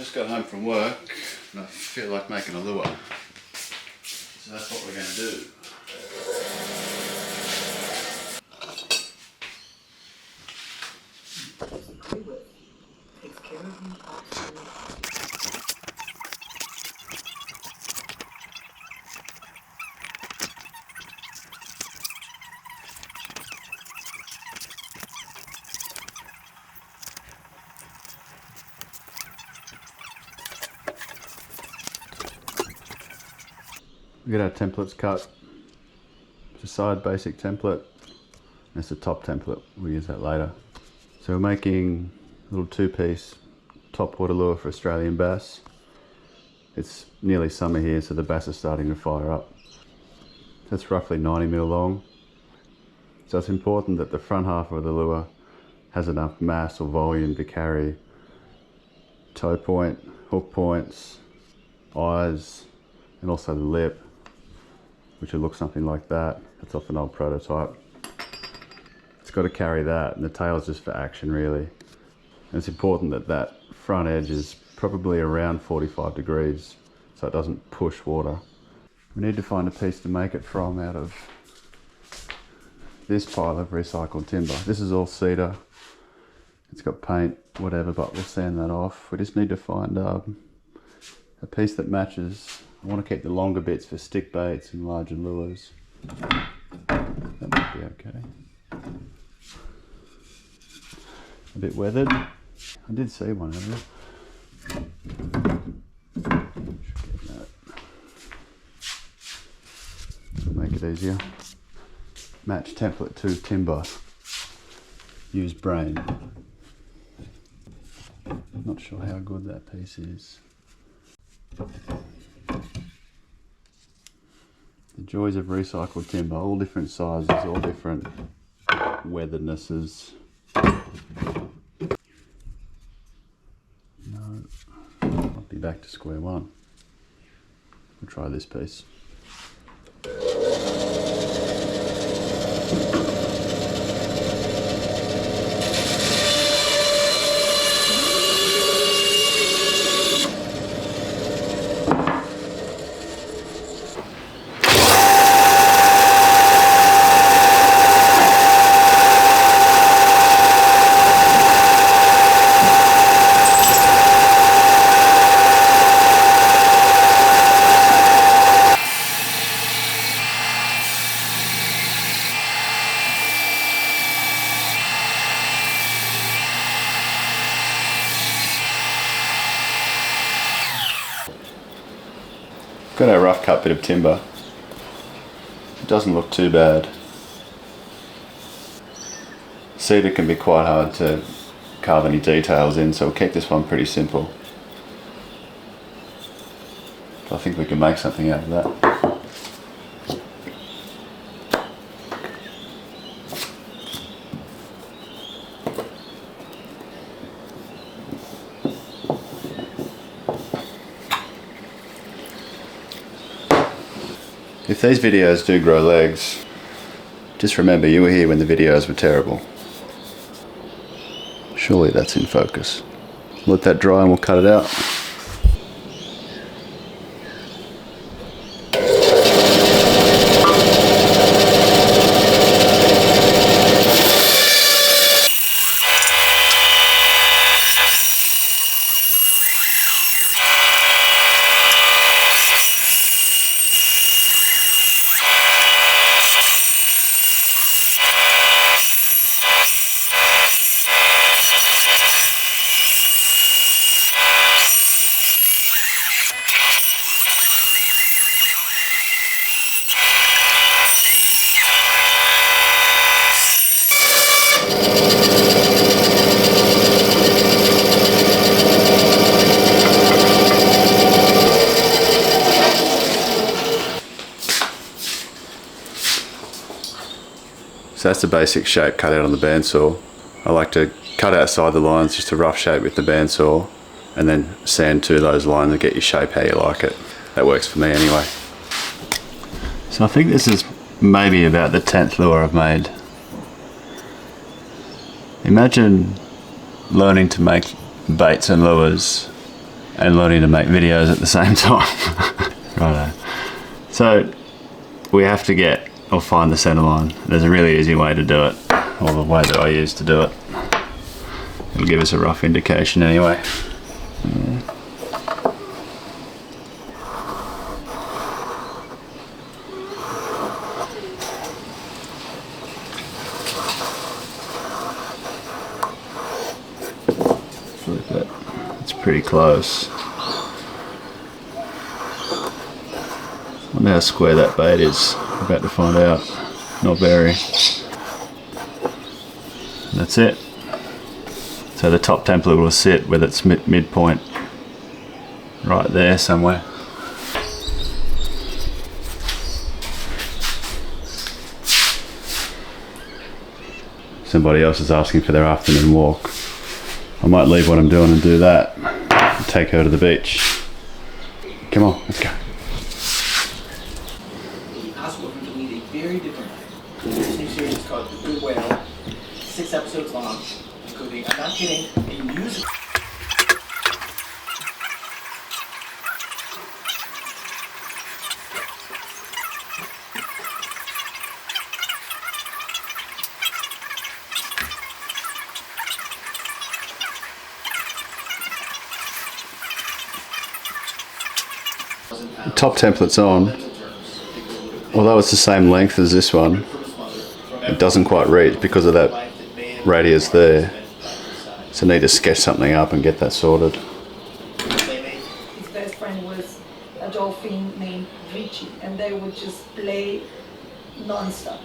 Just got home from work and I feel like making a lure. So that's what we're going to do. We got our templates cut. It's a side basic template. That's the top template. We'll use that later. So we're making a little two-piece topwater lure for Australian bass. It's nearly summer here, so the bass are starting to fire up. That's roughly 90mm long. So it's important that the front half of the lure has enough mass or volume to carry toe point, hook points, eyes, and also the lip, which will look something like that. That's off an old prototype. It's got to carry that, and the tail is just for action really. And it's important that that front edge is probably around 45 degrees so it doesn't push water. We need to find a piece to make it from out of this pile of recycled timber. This is all cedar. It's got paint, whatever, but we'll sand that off. We just need to find a piece that matches. I want to keep the longer bits for stick baits and larger lures. That might be okay. A bit weathered. I did see one earlier. Should get that. Make it easier. Match template to timber. Use brain. Not sure how good that piece is. The joys of recycled timber, all different sizes, all different weatherednesses. No, I'll be back to square one. We'll try this piece. Got a rough cut bit of timber. It doesn't look too bad. Cedar can be quite hard to carve any details in, so we'll keep this one pretty simple. But I think we can make something out of that. If these videos do grow legs, just remember you were here when the videos were terrible. Surely that's in focus. Let that dry and we'll cut it out. So that's the basic shape cut out on the bandsaw. I like to cut outside the lines, just a rough shape with the bandsaw, and then sand to those lines and get your shape how you like it. That works for me anyway. So I think this is maybe about the 10th lure I've made. Imagine learning to make baits and lures and learning to make videos at the same time. Righto. So we have to get or find the centerline. There's a really easy way to do it, or the way that I use to do it. It'll give us a rough indication anyway. Flip it. It's pretty close. I wonder how square that bait is. I'm about to find out. Not very. That's it. So the top template will sit with its midpoint right there somewhere. Somebody else is asking for their afternoon walk. I might leave what I'm doing and do that. And take her to the beach. Come on, let's go. Very different. This new series is called The Good Whale. 6 episodes long, including, I'm not kidding, a music. The top template's on. Although it's the same length as this one, it doesn't quite reach because of that radius there. So I need to sketch something up and get that sorted. His best friend was a dolphin named Richie, and they would just play non-stop.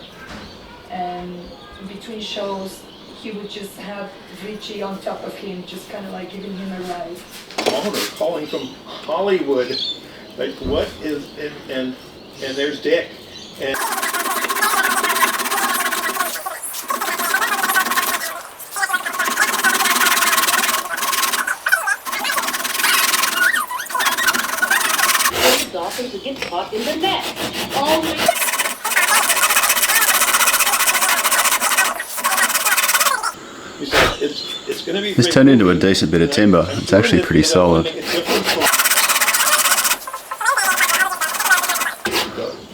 And between shows, he would just have Richie on top of him, just kind of like giving him a ride. Calling from Hollywood, like what is and there's Dick. And dolphins would get caught in the net. Always. he said it's going to be. This turned into a decent bit of timber. It's actually pretty solid.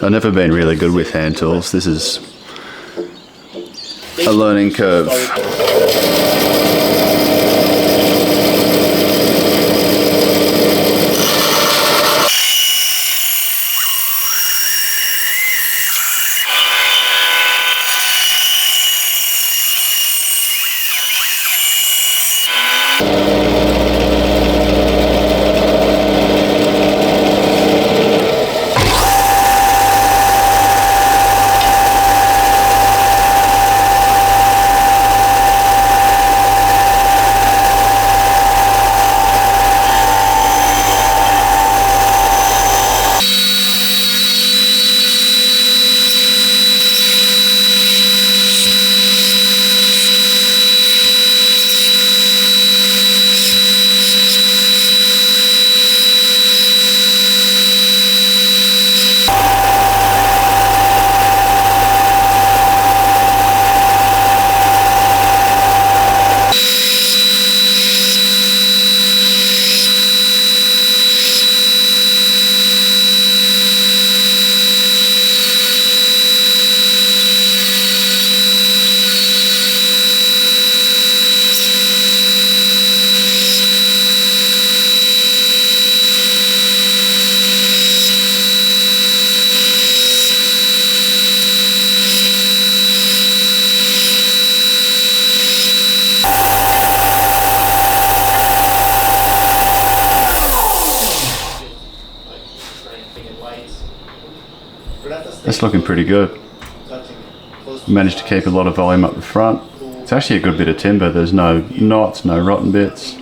I've never been really good with hand tools. This is a learning curve. That's looking pretty good. Managed to keep a lot of volume up the front. It's actually a good bit of timber. There's no knots, no rotten bits.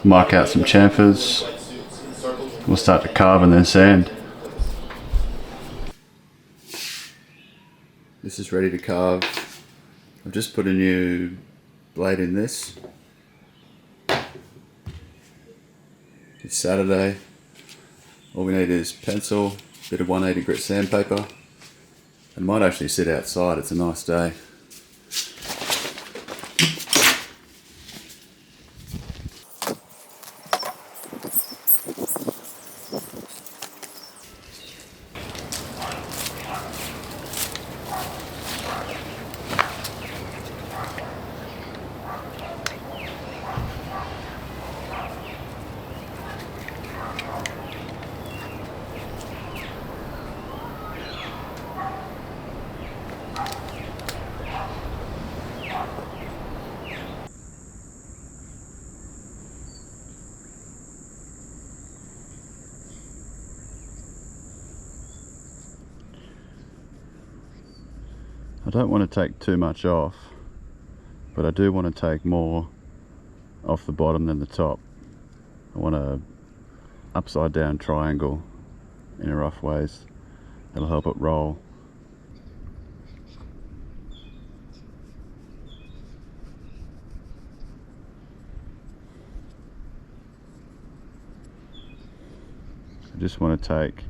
Mark out some chamfers. We'll start to carve and then sand. This is ready to carve. I've just put a new blade in this. It's Saturday. All we need is pencil, a bit of 180 grit sandpaper. It might actually sit outside, it's a nice day. I don't want to take too much off, but I do want to take more off the bottom than the top. I want a upside down triangle in a rough ways. That'll help it roll. I just want to take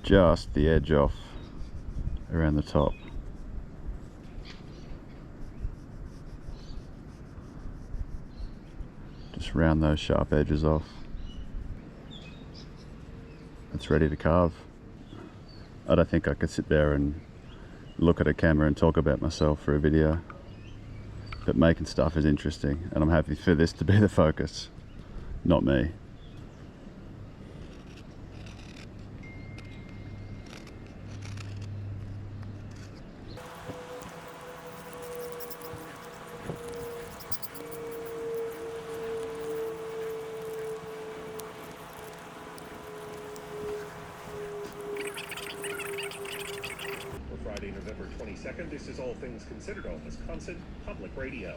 just the edge off around the top. Just round those sharp edges off. It's ready to carve. I don't think I could sit there and look at a camera and talk about myself for a video, but making stuff is interesting, and I'm happy for this to be the focus, not me. Friday, November 22nd. This is All Things Considered on Wisconsin Public Radio.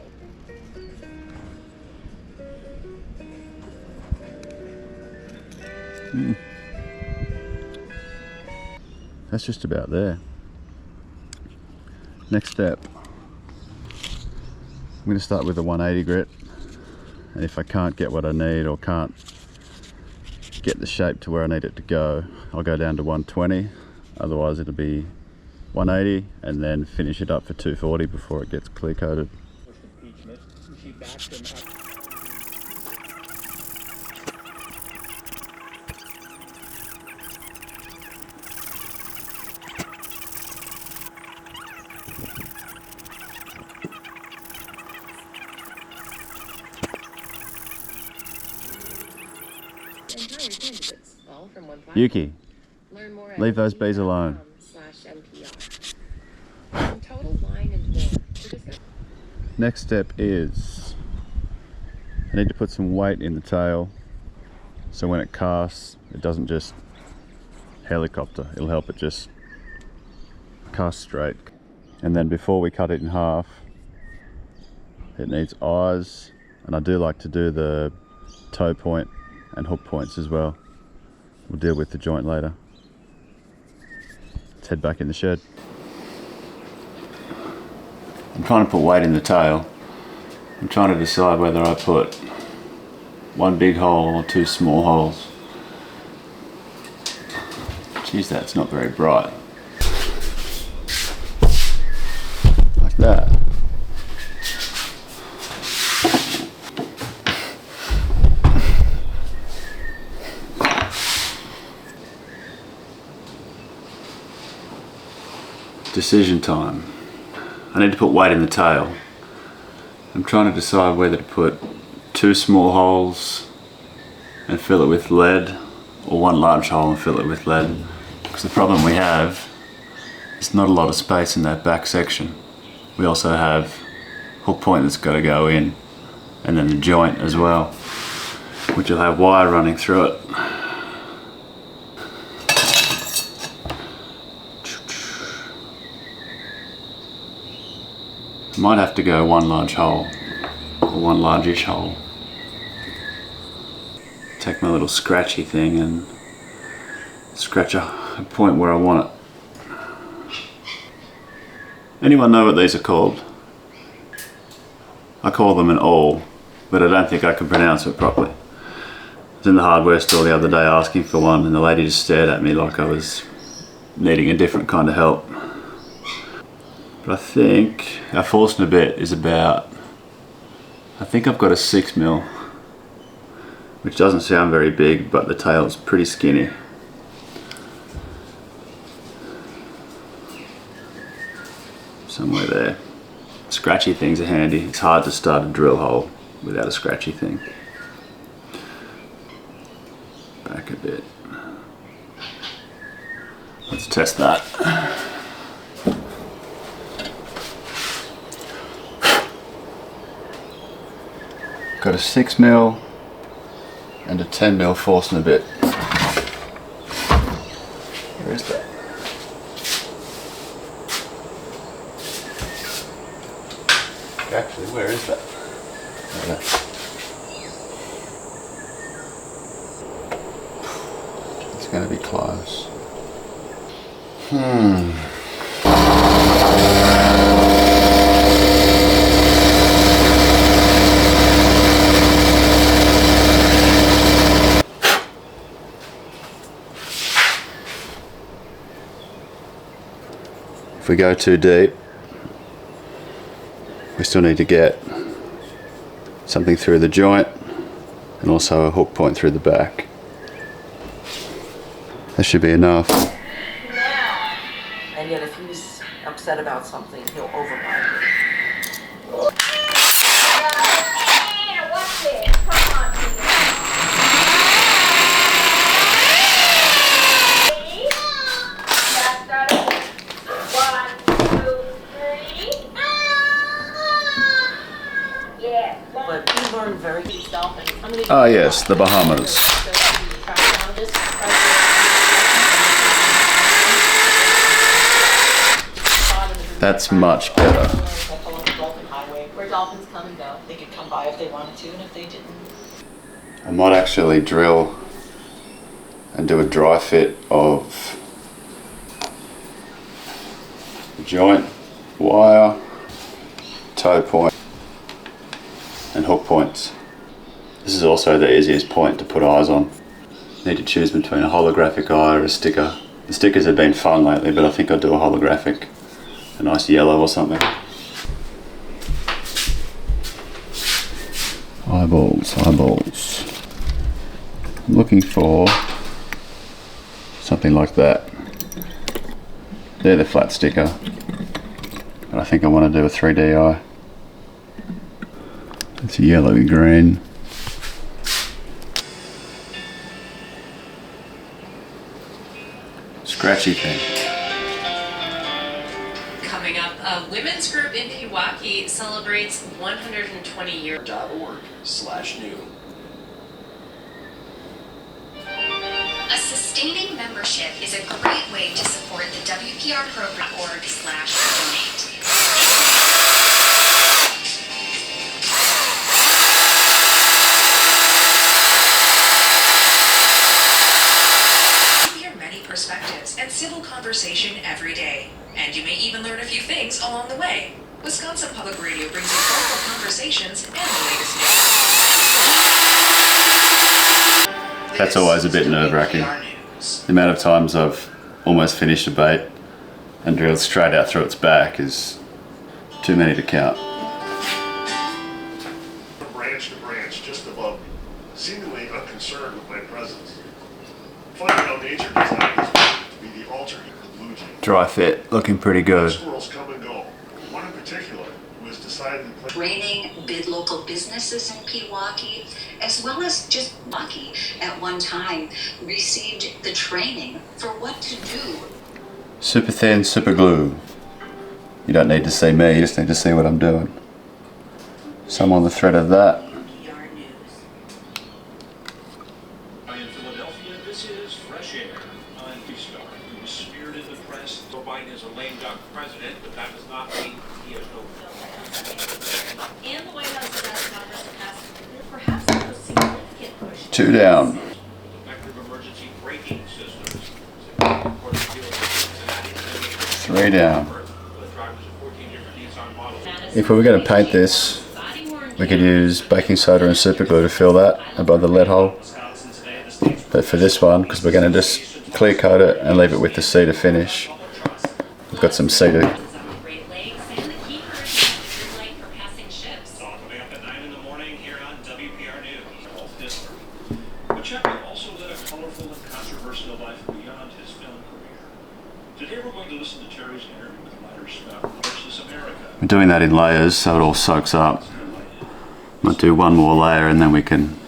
That's just about there. Next step, I'm going to start with a 180 grit, and if I can't get what I need or can't get the shape to where I need it to go, I'll go down to 120. Otherwise it'll be 180 and then finish it up for 240 before it gets clear coated. She backed him up. Yuki, leave those bees alone. Next step is I need to put some weight in the tail so when it casts it doesn't just helicopter, it'll help it just cast straight. And then before we cut it in half, it needs eyes, and I do like to do the toe point and hook points as well. We'll deal with the joint later. Let's head back in the shed. I'm trying to put weight in the tail. I'm trying to decide whether I put one big hole or two small holes. Geez, that's not very bright. Like that. Decision time. I need to put weight in the tail. I'm trying to decide whether to put two small holes and fill it with lead, or one large hole and fill it with lead. Because the problem we have is not a lot of space in that back section. We also have hook point that's got to go in, and then the joint as well, which will have wire running through it. Might have to go one large hole, or one largish hole. Take my little scratchy thing and scratch a point where I want it. Anyone know what these are called? I call them an awl, but I don't think I can pronounce it properly. I was in the hardware store the other day asking for one, and the lady just stared at me like I was needing a different kind of help. But I think our Forstner bit is about, I think I've got a 6mm, which doesn't sound very big, but the tail's pretty skinny. Somewhere there. Scratchy things are handy. It's hard to start a drill hole without a scratchy thing. Back a bit. Let's test that. Got a 6mm and a 10mm Forstner bit. Where is that? It's going to be close. If we go too deep, we still need to get something through the joint and also a hook point through the back. That should be enough. And yet if he's upset about something, he'll override it. But he learned very himself, and I'm going to Ah yes, the Bahamas. That's much better. Where dolphins come and go. They could come by if they wanted to, and if they didn't. I might actually drill and do a dry fit of joint, wire, toe point and hook points. This is also the easiest point to put eyes on. Need to choose between a holographic eye or a sticker. The stickers have been fun lately, but I think I'll do a holographic. A nice yellow or something. Eyeballs, eyeballs. I'm looking for something like that. They're the flat sticker. But I think I want to do a 3D eye. It's a yellowy green. Scratchy thing. Coming up, a women's group in Pewaukee celebrates 120 years. .org/new. A sustaining membership is a great way to support the WPR program. .org/donate. Hear many perspectives and civil conversation every day. And you may even learn a few things along the way. Wisconsin Public Radio brings you thoughtful conversations and the latest news. That's always a bit nerve-wracking. The amount of times I've almost finished a bait and drilled straight out through its back is too many to count. Branch to branch, just above me, seemingly unconcerned with my presence. Funny how nature designed this bird to be the alternate of the blue jay. Dry fit, looking pretty good. Squirrels come and go. One in particular who has decided to play. Training bid local businesses in Pewaukee, as well as just Pewaukee at one time received the training for what to do. Super thin, super glue. You don't need to see me, you just need to see what I'm doing. So I'm on the thread of that. In Philadelphia, this is Fresh Air. I'm Star, who was smeared in the press. Joe Biden is a lame duck president, but that does not mean he has no. And the White House has asked Congress to pass perhaps the most significant push. 2 down. Effective emergency braking systems. 3 down. If we were going to paint this, we could use baking soda and super glue to fill that above the lead hole. But for this one, because we're going to just clear coat it and leave it with the cedar finish, we've got some cedar. We're doing that in layers so it all soaks up. Might do one more layer and then we can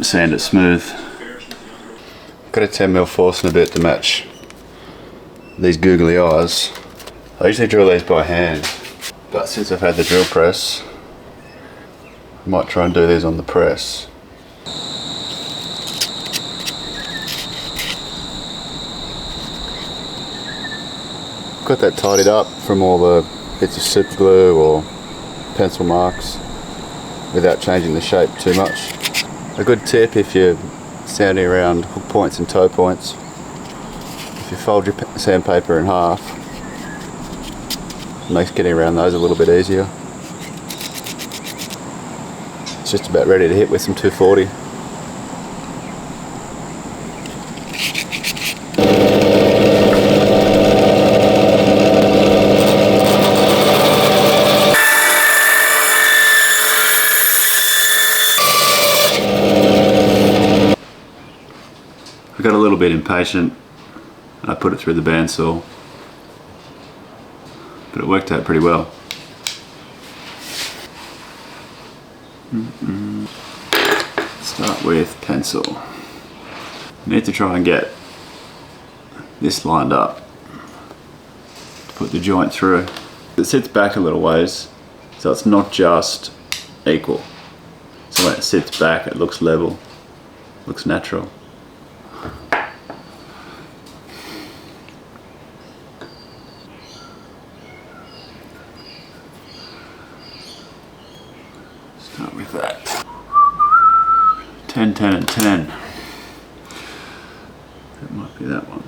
sand it smooth. Got a 10mm Forstner bit to match these googly eyes. I usually drill these by hand, but since I've had the drill press, I might try and do these on the press. Got that tidied up from all the bits of super glue or pencil marks. without changing the shape too much. A good tip if you're sanding around hook points and toe points, if you fold your sandpaper in half, it makes getting around those a little bit easier. It's just about ready to hit with some 240. I got a little bit impatient and I put it through the bandsaw, but it worked out pretty well. Start with pencil. Need to try and get this lined up to put the joint through. It sits back a little ways, so it's not just equal. So when it sits back, it looks level, looks natural. Start with that. 10, 10 and 10. That might be that one.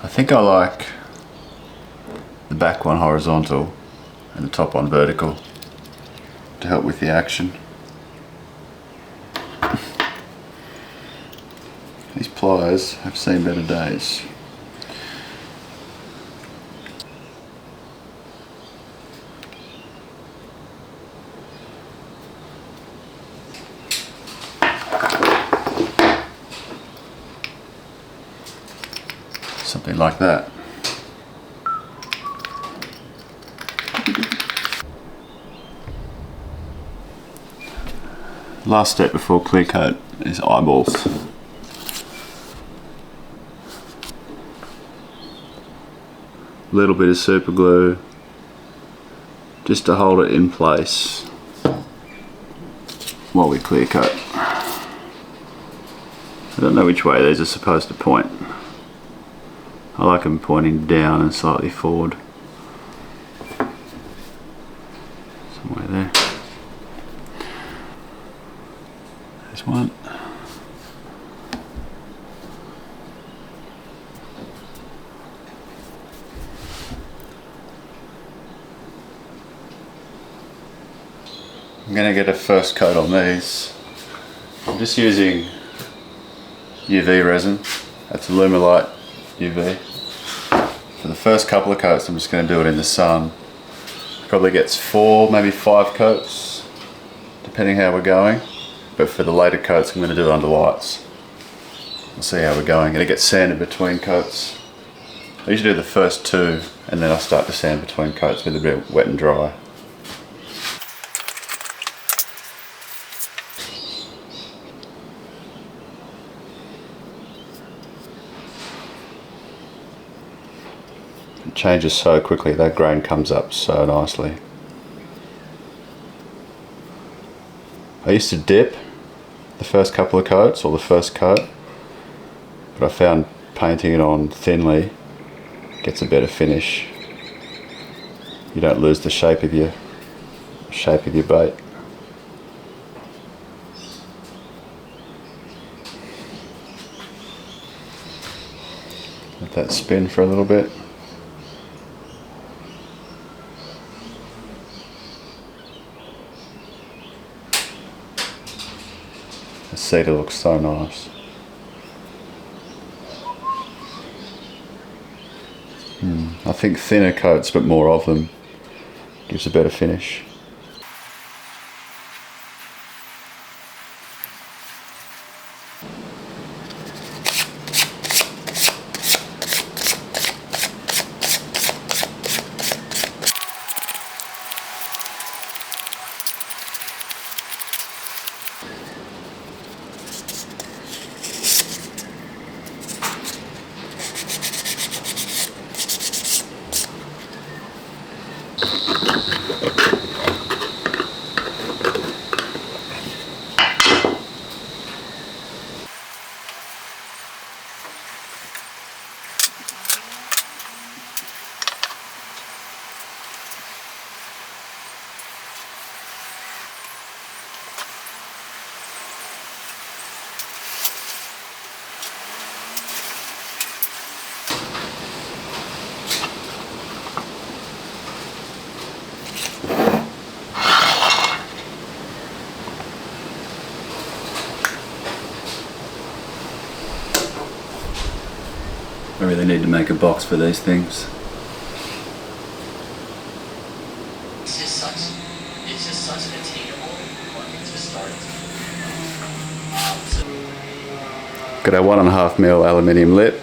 I think I like the back one horizontal and the top one vertical to help with the action. These pliers have seen better days. Something like that. Last step before clear coat is eyeballs. A little bit of super glue just to hold it in place while we clear coat. I don't know which way these are supposed to point. I like them pointing down and slightly forward. Somewhere there. There's one. I'm going to get a first coat on these. I'm just using UV resin. That's Alumilite UV. For the first couple of coats I'm just going to do it in the sun. Probably gets 4, maybe 5 coats depending how we're going, but for the later coats I'm going to do it under lights. We'll see how we're going, and it gets sanded between coats. I usually do the first 2 and then I start to sand between coats with a bit of wet and dry. It changes so quickly, that grain comes up so nicely. I used to dip the first couple of coats, or the first coat, but I found painting it on thinly gets a better finish. You don't lose the shape of your bait. Let that spin for a little bit. The cedar looks so nice. I think thinner coats but more of them gives a better finish. I really need to make a box for these things. It's just such an attainable market to start. Got our 1.5 mil aluminium lip.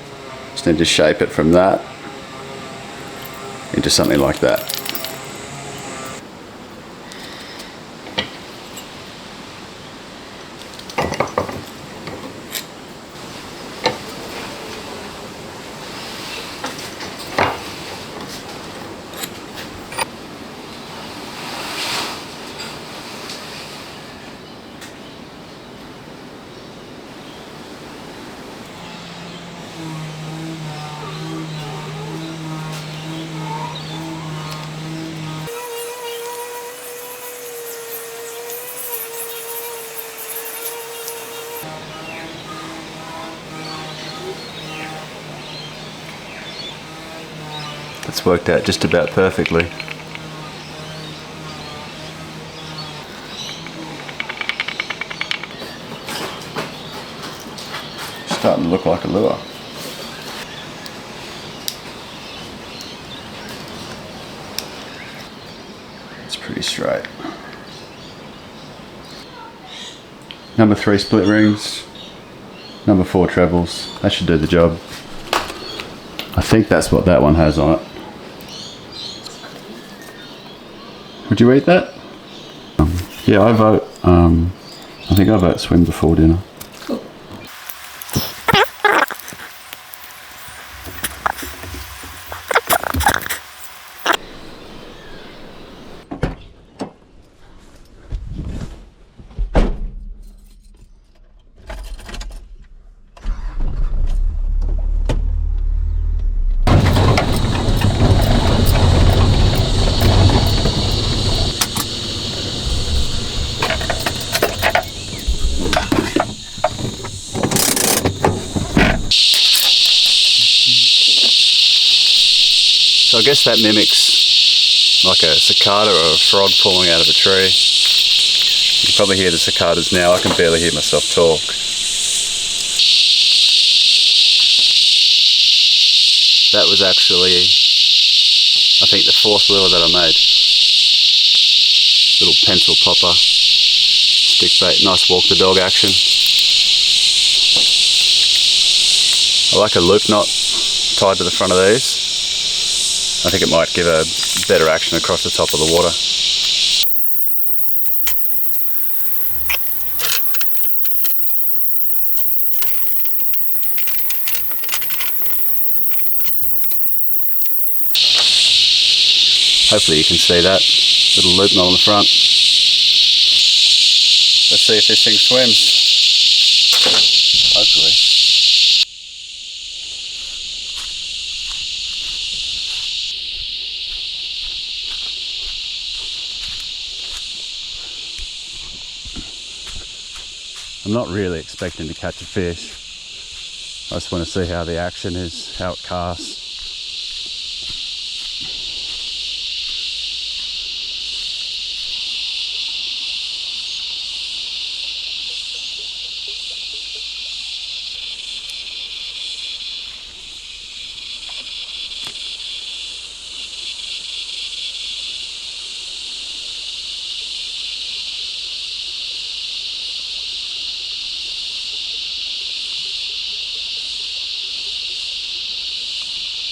Just need to shape it from that into something like that. It's worked out just about perfectly. Starting to look like a lure. It's pretty straight. Number 3 split rings, number 4 trebles. That should do the job. I think that's what that one has on it. Would you eat that? Yeah, I vote. I think I vote swim before dinner. Cool. So I guess that mimics like a cicada or a frog falling out of a tree. You can probably hear the cicadas now. I can barely hear myself talk. That was actually, I think, the 4th lure that I made. Little pencil popper, stick bait, nice walk the dog action. I like a loop knot tied to the front of these. I think it might give a better action across the top of the water. Hopefully you can see that little loop knot on the front. Let's see if this thing swims. Hopefully. I'm not really expecting to catch a fish. I just want to see how the action is, how it casts.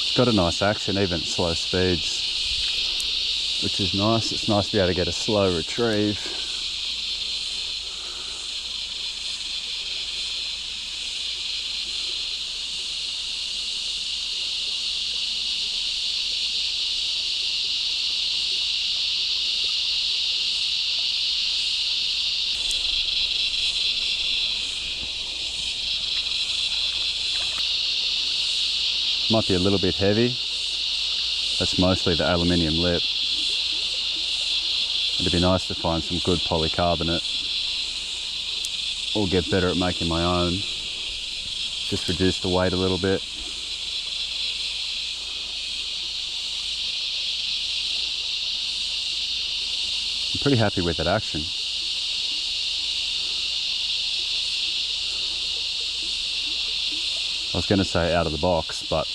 It's got a nice action, even at slow speeds, which is nice. It's nice to be able to get a slow retrieve. Might be a little bit heavy. That's mostly the aluminium lip. It'd be nice to find some good polycarbonate or get better at making my own. Just reduce the weight a little bit. I'm pretty happy with that action. I was going to say out of the box, but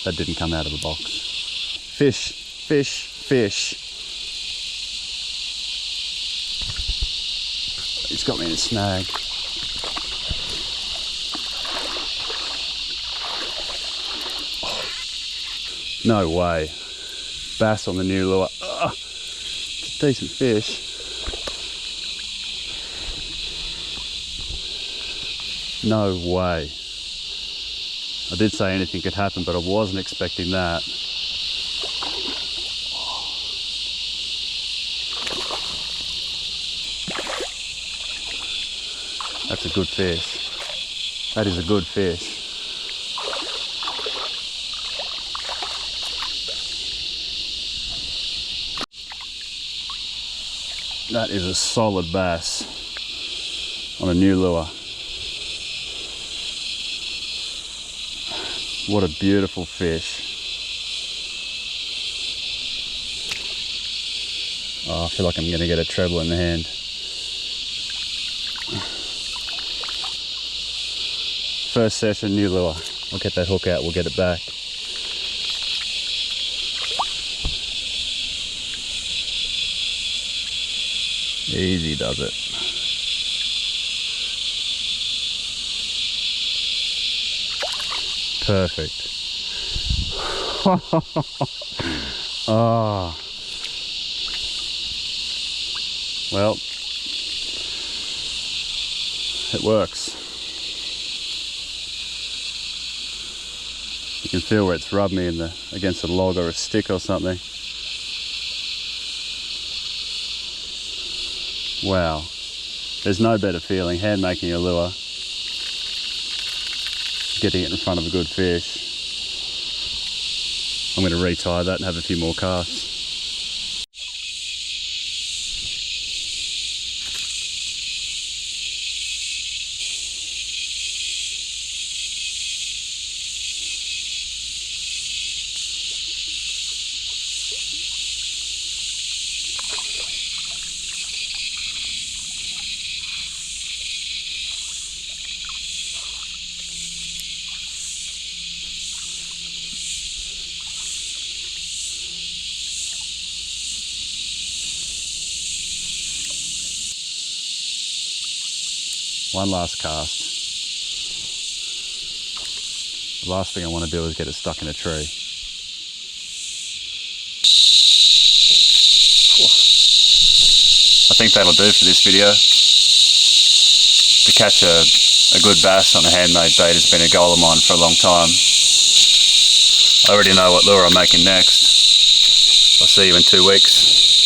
that didn't come out of the box. Fish, fish, fish. He's got me in a snag. Oh, no way. Bass on the new lure. Oh, it's a decent fish. No way. I did say anything could happen, but I wasn't expecting that. That's a good fish. That is a good fish. That is a solid bass on a new lure. What a beautiful fish. Oh, I feel like I'm going to get a treble in the hand. First session, new lure. I'll get that hook out, we'll get it back. Easy does it. Perfect. Oh. Well, it works. You can feel where it's rubbed me against a log or a stick or something. Wow. There's no better feeling, hand making a lure. Getting it in front of a good fish. I'm going to retie that and have a few more casts. One last cast. The last thing I want to do is get it stuck in a tree. I think that'll do for this video. To catch a good bass on a handmade bait has been a goal of mine for a long time. I already know what lure I'm making next. I'll see you in 2 weeks.